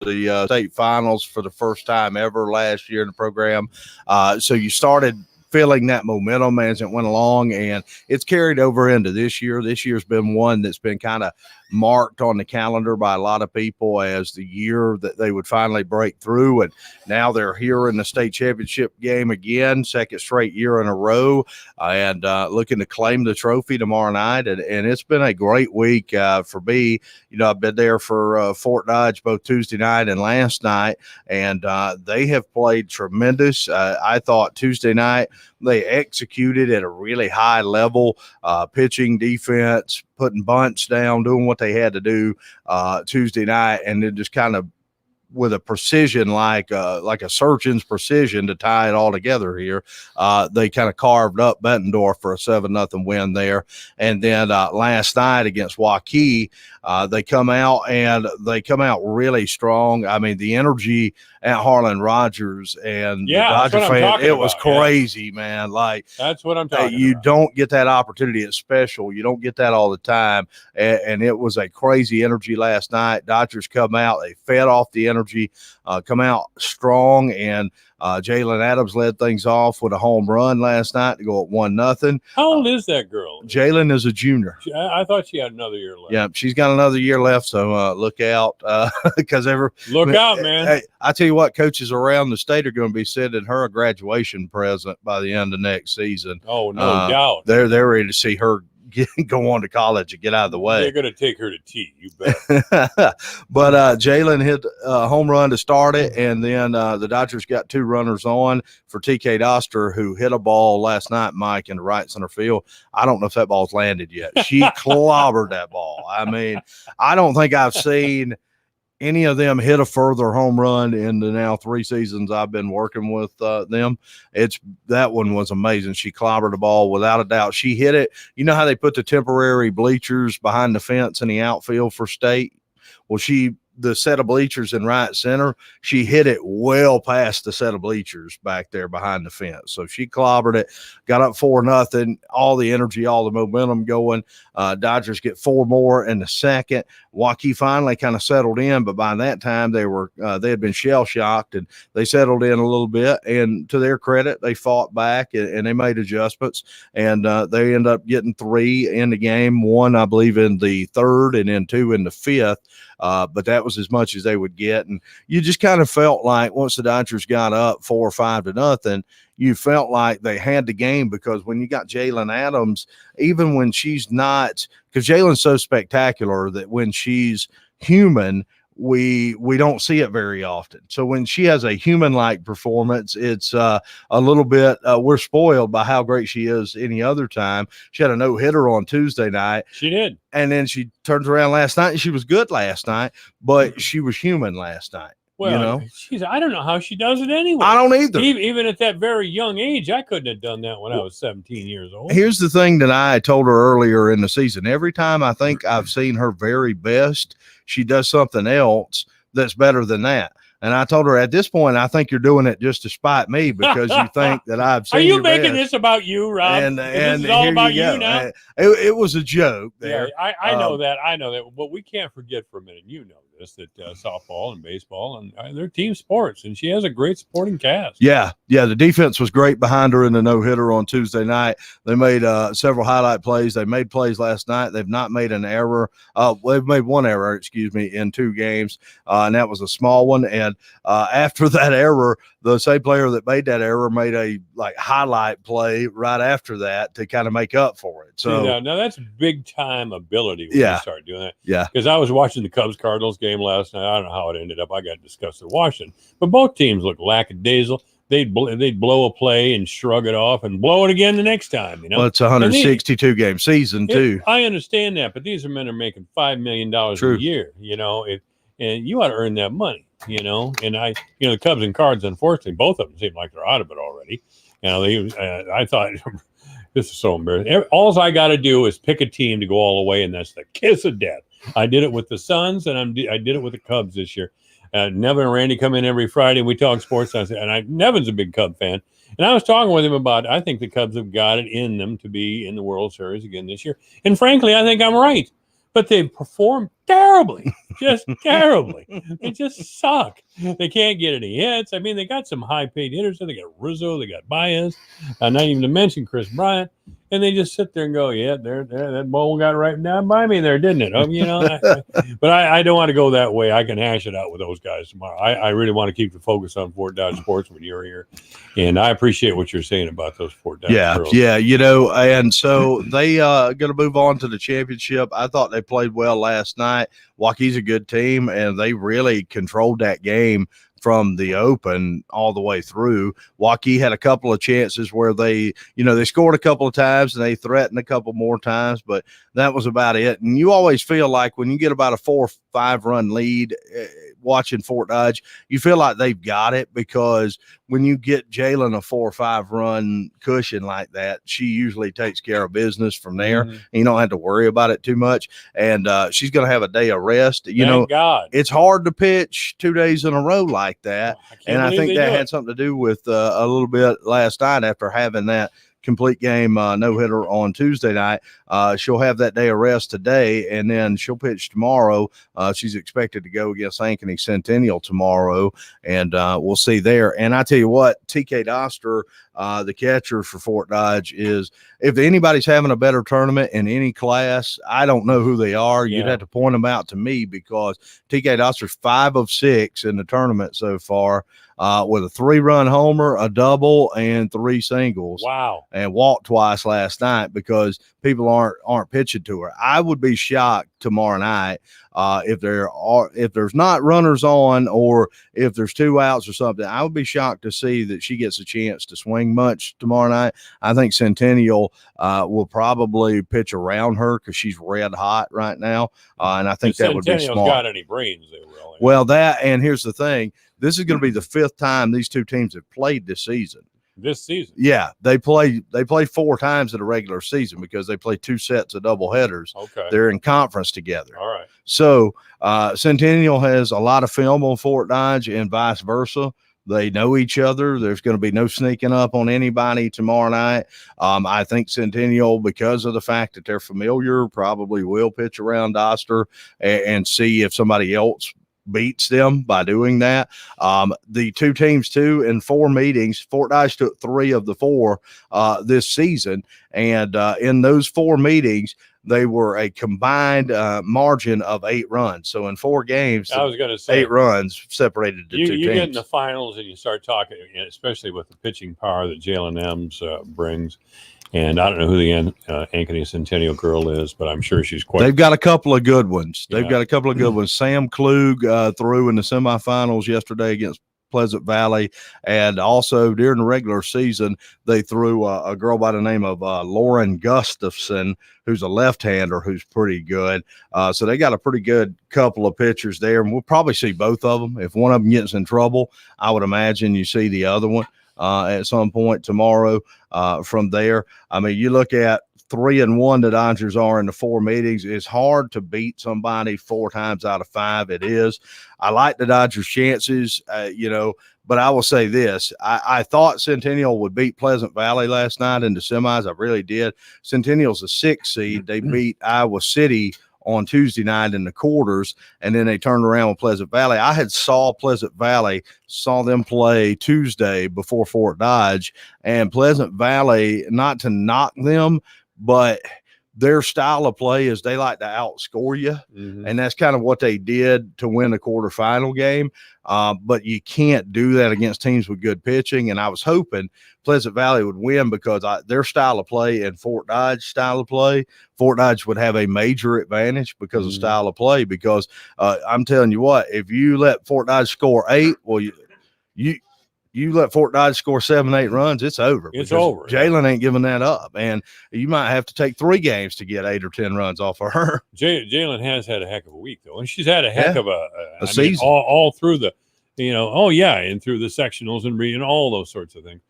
the state finals for the first time ever last year in the program. So you started feeling that momentum as it went along, and it's carried over into this year. This year's been one that's been kind of marked on the calendar by a lot of people as the year that they would finally break through, and now they're here in the state championship game again, second straight year in a row, and looking to claim the trophy tomorrow night. And it's been a great week for me. I've been there for Fort Dodge both Tuesday night and last night, and they have played tremendous. I thought Tuesday night they executed at a really high level, pitching, defense, putting bunts down, doing what they had to do Tuesday night, and then just kind of with a precision like a surgeon's precision to tie it all together here. They kind of carved up Bettendorf for a 7-0 win there. And then last night against Waukee, they come out really strong. I mean, the energy at Harlan Rogers and the Dodger fans, it was crazy, man. Like, that's what I'm talking about. You don't get that opportunity. It's special. You don't get that all the time. And it was a crazy energy last night. Dodgers come out, they fed off the energy, come out strong, and Jalen Adams led things off with a home run last night to go at 1-0. How old is that girl? Jalen is a junior. I thought she had another year left. Yeah, she's got another year left, so look out. Because look out, man. Hey, I tell you what, coaches around the state are going to be sending her a graduation present by the end of next season. Oh, no doubt. They're ready to see her go on to college and get out of the way. They're going to take her to tea, you bet. But Jalen hit a home run to start it, and then the Dodgers got 2 runners on for TK Doster, who hit a ball last night, Mike, in the right center field. I don't know if that ball's landed yet. She clobbered that ball. I mean, I don't think I've seen any of them hit a further home run in the now 3 seasons I've been working with them. That one was amazing. She clobbered the ball without a doubt. She hit it. You know how they put the temporary bleachers behind the fence in the outfield for state? Well, the set of bleachers in right center, she hit it well past the set of bleachers back there behind the fence. So she clobbered it, got up 4-0, all the energy, all the momentum going. Dodgers get 4 more in the second. Waukee finally kind of settled in, but by that time they had been shell shocked, and they settled in a little bit. And to their credit, they fought back and they made adjustments, and they ended up getting 3 in the game, 1 I believe in the third, and then 2 in the fifth. But that was as much as they would get. And you just kind of felt like once the Dodgers got up 4 or 5-0, you felt like they had the game, because when you got Jalen Adams, even when she's not, because Jalen's so spectacular that when she's human, we don't see it very often. So when she has a human-like performance, it's a little bit we're spoiled by how great she is any other time. She had a no-hitter on Tuesday night. She did. And then she turns around last night, and she was good last night, but she was human last night. Well, I don't know how she does it anyway. I don't either. Even at that very young age, I couldn't have done that when I was 17 years old. Here's the thing that I told her earlier in the season. Every time I think I've seen her very best, she does something else that's better than that. And I told her, at this point, I think you're doing it just to spite me, because you think that I've seen. Are you making this about you, Rob? And this is all about you now? It was a joke there. Yeah, I know that. I know that. But we can't forget for a minute, you know this, that softball and baseball, and they're team sports, and she has a great supporting cast. Yeah. The defense was great behind her in the no-hitter on Tuesday night. They made several highlight plays. They made plays last night. They've not made an error. They've made 1 error, in 2 games, and that was a small one. And after that error, the same player that made that error made a highlight play right after that to kind of make up for it. So now that's big time ability when you start doing that. Yeah. Because I was watching the Cubs-Cardinals game last night. I don't know how it ended up. I got disgusted watching. But both teams look lackadaisical. They'd blow a play and shrug it off and blow it again the next time. Well, it's a 162-game season, too. I understand that, but these are men are making $5 million a year, and you ought to earn that money. And the Cubs and Cards, unfortunately, both of them seem like they're out of it already. I thought this is so embarrassing. All I got to do is pick a team to go all the way, and that's the kiss of death. I did it with the Suns, and I did it with the Cubs this year. Nevin and Randy come in every Friday, and we talk sports. Nevin's a big Cub fan, and I was talking with him about, I think the Cubs have got it in them to be in the World Series again this year. And frankly, I think I'm right. But they performed terribly. just terribly. They just suck. They can't get any hits. I mean, they got some high-paid hitters. They got Rizzo, they got Baez, not even to mention Chris Bryant. And they just sit there and go, yeah, there, that ball got right down by me there, didn't it? But I don't want to go that way. I can hash it out with those guys tomorrow. I really want to keep the focus on Fort Dodge Sports when you're here. And I appreciate what you're saying about those Fort Dodge girls. Yeah, and so they going to move on to the championship. I thought they played well last night. Waukee's a good team, and they really controlled that game from the open all the way through. Waukee had a couple of chances where they scored a couple of times and they threatened a couple more times, but that was about it. And you always feel like when you get about a 4 or 5 run lead watching Fort Dodge, you feel like they've got it, because when you get Jalen a 4 or 5 run cushion like that, she usually takes care of business from there. Mm-hmm. And you don't have to worry about it too much. And she's going to have a day of rest. Thank God. It's hard to pitch 2 days in a row like that. And I think that had something to do with a little bit last night after having that complete game no-hitter on Tuesday night. She'll have that day of rest today, and then she'll pitch tomorrow. She's expected to go against Ankeny Centennial tomorrow, and we'll see there. And I tell you what, TK Doster, the catcher for Fort Dodge, is, if anybody's having a better tournament in any class, I don't know who they are. You'd have to point them out to me, because TK Doster's 5 of 6 in the tournament so far, with a 3-run homer, a double, and 3 singles. Wow. And walked twice last night because people aren't pitching to her. I would be shocked tomorrow night if there's not runners on, or if there's 2 outs or something. I would be shocked to see that she gets a chance to swing much tomorrow night. I think Centennial will probably pitch around her because she's red hot right now, and I think that would be smart. Got any brains? They will. Well, and here's the thing: this is going to be the 5th time these 2 teams have played this season. This season. Yeah, they played 4 times in a regular season because they play 2 sets of double headers. Okay. They're in conference together. All right. So Centennial has a lot of film on Fort Dodge and vice versa. They know each other. There's going to be no sneaking up on anybody tomorrow night. I think Centennial, because of the fact that they're familiar, probably will pitch around Doster and see if somebody else beats them by doing that. The 2 teams too, in 4 meetings, Fort Dodge took 3 of the 4 this season, and in those 4 meetings they were a combined margin of 8 runs. So in 4 games, I was going to say 8 runs separated the 2 teams. You get in the finals and you start talking, especially with the pitching power that Jalen Ems brings. And I don't know who the Ankeny Centennial girl is, but I'm sure she's quite. They've got a couple of good ones. Yeah. They've got a couple of good ones. Sam Klug threw in the semifinals yesterday against Pleasant Valley, and also during the regular season they threw a girl by the name of Lauren Gustafson, who's a left-hander who's pretty good. So they got a pretty good couple of pitchers there, and we'll probably see both of them. If one of them gets in trouble, I would imagine you see the other one at some point tomorrow. From there, I mean, you look at 3-1 the Dodgers are in the 4 meetings. It's hard to beat somebody 4 times out of 5. It is. I like the Dodgers' chances, but I will say this. I thought Centennial would beat Pleasant Valley last night in the semis. I really did. Centennial's a 6 seed. They beat Iowa City on Tuesday night in the quarters, and then they turned around with Pleasant Valley. I had saw them play Tuesday before Fort Dodge, and Pleasant Valley, not to knock them, but their style of play is they like to outscore you. Mm-hmm. And that's kind of what they did to win the quarterfinal game. But you can't do that against teams with good pitching. And I was hoping Pleasant Valley would win because their style of play and Fort Dodge style of play, Fort Dodge would have a major advantage because of style of play. Because I'm telling you what, if you let Fort Dodge score 8, well, you let Fort Dodge score 7, 8 runs, it's over. It's over. Jalen ain't giving that up, and you might have to take 3 games to get 8 or 10 runs off of her. Jalen has had a heck of a week, though, and she's had a heck of a season all through the, and through the sectionals and all those sorts of things.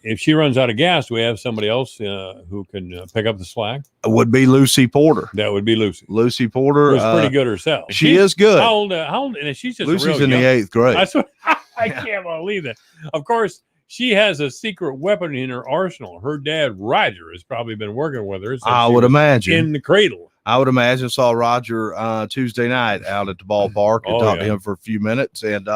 If she runs out of gas, do we have somebody else who can pick up the slack? It would be Lucy Porter. That would be Lucy. Lucy Porter. Who's pretty good herself. She is good. How old? And she's just Lucy's real in young. the 8th grade. That's what, I can't believe that. Of course, she has a secret weapon in her arsenal. Her dad, Roger, has probably been working with her. I would imagine. In the cradle. I would imagine saw Roger Tuesday night out at the ballpark and talked to him for a few minutes. And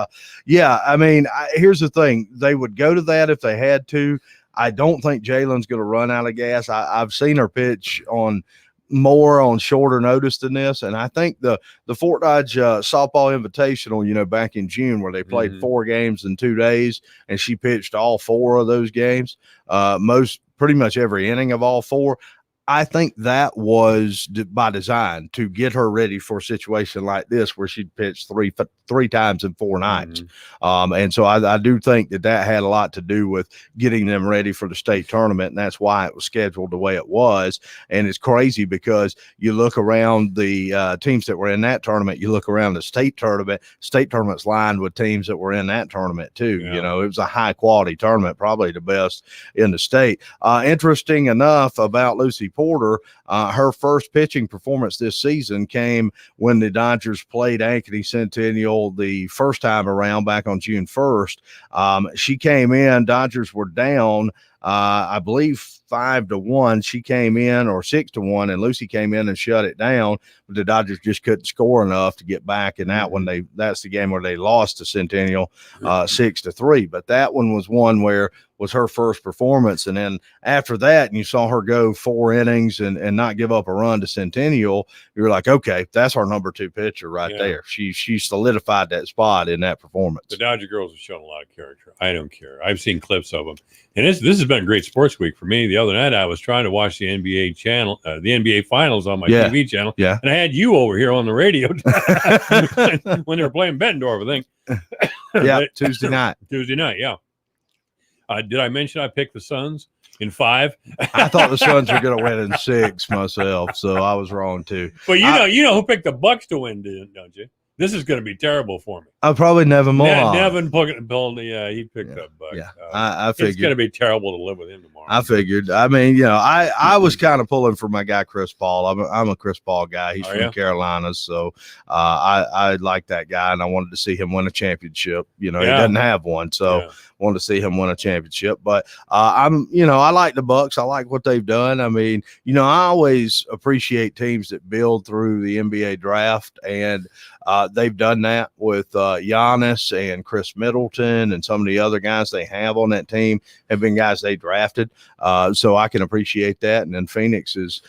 yeah, I mean, here's the thing: they would go to that if they had to. I don't think Jalen's going to run out of gas. I've seen her pitch on shorter notice than this, and I think the Fort Dodge softball invitational, back in June, where they played 4 games in 2 days, and she pitched all 4 of those games, pretty much every inning of all 4. I think that was by design to get her ready for a situation like this where she'd pitched three times in 4 nights. And so I do think that had a lot to do with getting them ready for the state tournament. And that's why it was scheduled the way it was. And it's crazy because you look around the teams that were in that tournament, you look around the state tournament's lined with teams that were in that tournament too. Yeah. It was a high quality tournament, probably the best in the state. Interesting enough about Lucy Porter, her first pitching performance this season came when the Dodgers played Ankeny Centennial the first time around back on June 1st. She came in, Dodgers were down, I believe 5-1. She came in, or 6-1, and Lucy came in and shut it down. But the Dodgers just couldn't score enough to get back in that one. That's the game where they lost to Centennial 6-3. But that one was one where was her first performance. And then after that, and you saw her go 4 innings and not give up a run to Centennial, you're like, okay, that's our number 2 pitcher right there. She solidified that spot in that performance. The Dodger girls have shown a lot of character. I don't care. I've seen clips of them. And this has been a great sports week for me. The other night I was trying to watch the NBA channel, the NBA finals on my TV channel. Yeah. And I had you over here on the radio when they were playing Bettendorf, I think. Yeah, Tuesday night. Yeah. Did I mention I picked the Suns in 5? I thought the Suns were going to win in 6 myself, so I was wrong too. But you know who picked the Bucks to win, don't you? This is going to be terrible for me. Probably Nevin Mohawk. Nevin pulled he picked up Bucks. Yeah, I figured. It's going to be terrible to live with him tomorrow. I figured. I mean, I was kind of pulling for my guy Chris Paul. I'm a Chris Paul guy. He's from Carolina, so I like that guy, and I wanted to see him win a championship. He doesn't have one, so wanted to see him win a championship. But I like the Bucks. I like what they've done. I mean, I always appreciate teams that build through the NBA draft, and they've done that with Giannis and Chris Middleton, and some of the other guys they have on that team have been guys they drafted. So I can appreciate that. And then Phoenix's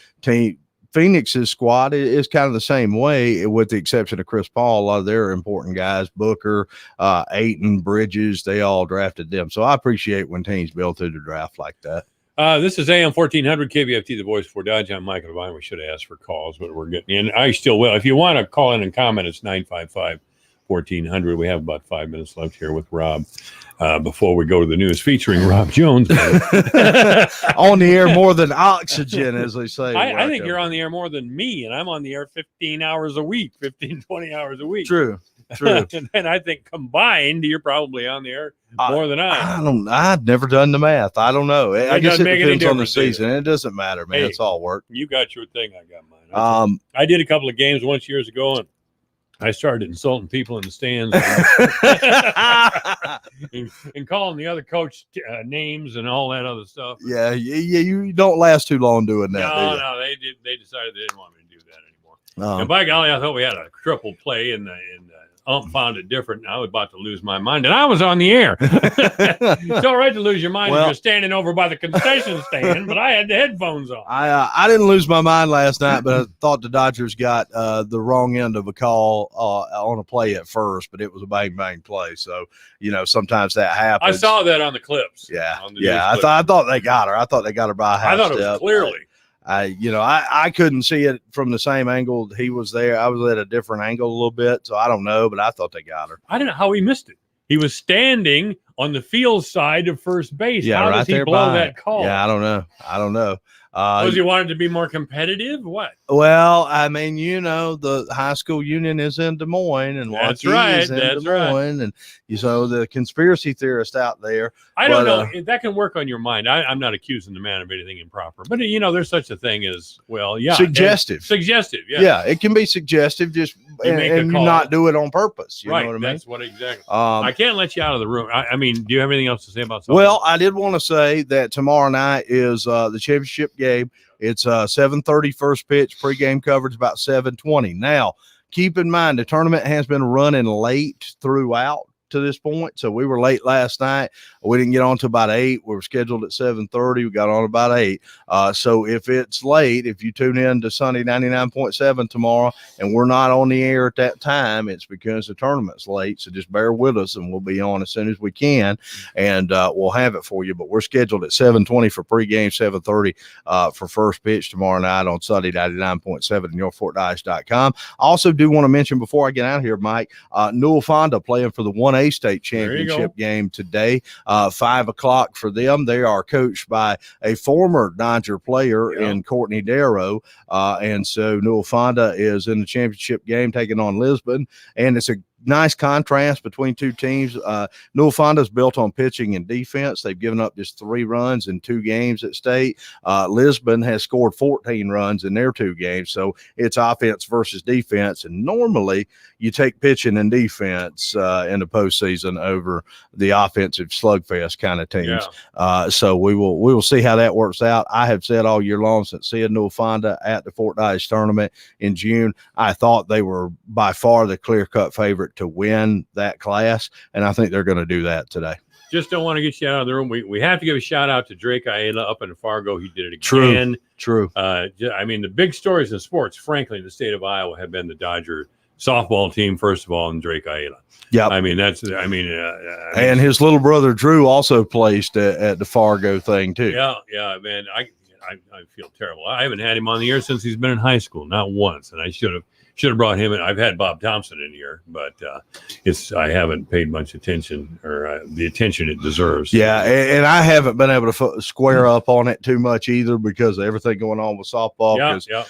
squad is kind of the same way, with the exception of Chris Paul. A lot of their important guys, Booker, Ayton, Bridges, they all drafted them. So I appreciate when teams build through the draft like that. This is AM 1400 KVFT, the voice for Dodge. I'm Michael Devine. We should have asked for calls, but we're getting in. I still will. If you want to call in and comment, it's 955-1400. We have about 5 minutes left here with Rob before we go to the news featuring Rob Jones. On the air more than oxygen, as they say. I think you're on the air more than me, and I'm on the air 15 hours a week, 20 hours a week. True. And I think combined, you're probably on the air more than I. I've never done the math. I don't know. I guess it depends on the season. It doesn't matter, man. It's all work. You got your thing. I got mine. I did a couple of games once years ago, and I started insulting people in the stands and calling the other coach names and all that other stuff. Yeah. You don't last too long doing that. No. They decided they didn't want me to do that anymore. And by golly, I thought we had a triple play, and ump found it different. I was about to lose my mind, and I was on the air. It's all right to lose your mind if you're standing over by the concession stand, but I had the headphones on. I didn't lose my mind last night, but I thought the Dodgers got the wrong end of a call on a play at first, but it was a bang play. So sometimes that happens. I saw that on the clips. Yeah. I thought they got her. I thought they got her by a half I thought step. It was clearly. I couldn't see it from the same angle he was there. I was at a different angle a little bit, so I don't know, but I thought they got her. I don't know how he missed it. He was standing on the field side of first base. Yeah, how right does he blow that call? Yeah, I don't know. Was he wanted to be more competitive? What? Well, I mean, the high school union is in Des Moines, and that's right. Is in Des Moines, and the conspiracy theorist out there. I don't know. That can work on your mind. I'm not accusing the man of anything improper, but there's such a thing as suggestive. Suggestive, yeah. Yeah, it can be suggestive, just and you not do it on purpose. You know what I mean? That's what exactly. I can't let you out of the room. I mean, do you have anything else to say about something? Well, I did want to say that tomorrow night is the championship game game. It's 7:30 first pitch, pregame coverage about 7:20. Now, keep in mind, the tournament has been running late throughout to this point. So we were late last night. We didn't get on to about 8. We were scheduled at 7:30. We got on about 8. So if it's late, if you tune in to Sunday 99.7 tomorrow and we're not on the air at that time, it's because the tournament's late. So just bear with us and we'll be on as soon as we can, and we'll have it for you. But we're scheduled at 7:20 for pregame, 7:30 for first pitch tomorrow night on Sunday 99.7 and yourfortdodge.com. I also do want to mention before I get out of here, Mike, Newell Fonda playing for the 1A state championship game today. 5 o'clock for them. They are coached by a former Dodger player in Courtney Darrow. And so Newell Fonda is in the championship game taking on Lisbon. And it's a nice contrast between two teams. Newell Fonda is built on pitching and defense. They've given up just 3 runs in 2 games at state. Lisbon has scored 14 runs in their 2 games. So it's offense versus defense. And normally you take pitching and defense in the postseason over the offensive slugfest kind of teams. So we will see how that works out. I have said all year long since seeing Newell Fonda at the Fort Dodge tournament in June, I thought they were by far the clear-cut favorite to win that class, and I think they're going to do that today. Just don't want to get you out of the room. We have to give a shout out to Drake Ayala up in Fargo. He did it again. True. I mean, the big stories in sports, frankly, in the state of Iowa have been the Dodger softball team, first of all, and Drake Ayala. Yeah. I mean, and his little brother Drew also placed at the Fargo thing too. Yeah, man. I feel terrible. I haven't had him on the air since he's been in high school, not once, and I should have brought him in. I've had Bob Thompson in here, but I haven't paid much attention or the attention it deserves. Yeah, and I haven't been able to square up on it too much either because of everything going on with softball. Yeah.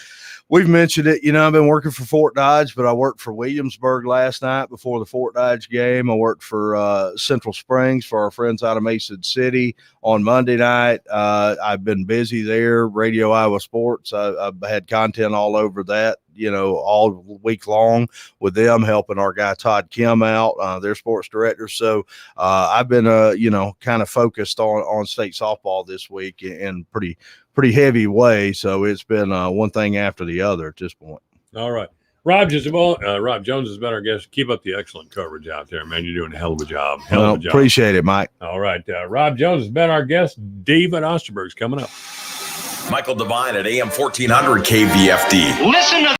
We've mentioned it. I've been working for Fort Dodge, but I worked for Williamsburg last night before the Fort Dodge game. I worked for Central Springs for our friends out of Mason City on Monday night. I've been busy there. Radio Iowa Sports. I've had content all over that, all week long with them, helping our guy Todd Kim out, their sports director. So I've been, kind of focused on state softball this week in pretty heavy way. So it's been one thing after the other at this point. All right. Rob Jones has been our guest. Keep up the excellent coverage out there, man. You're doing a hell of a job. Appreciate it, Mike. All right. Rob Jones has been our guest. David Osterberg's coming up. Michael Devine at AM 1400 KVFD. Listen to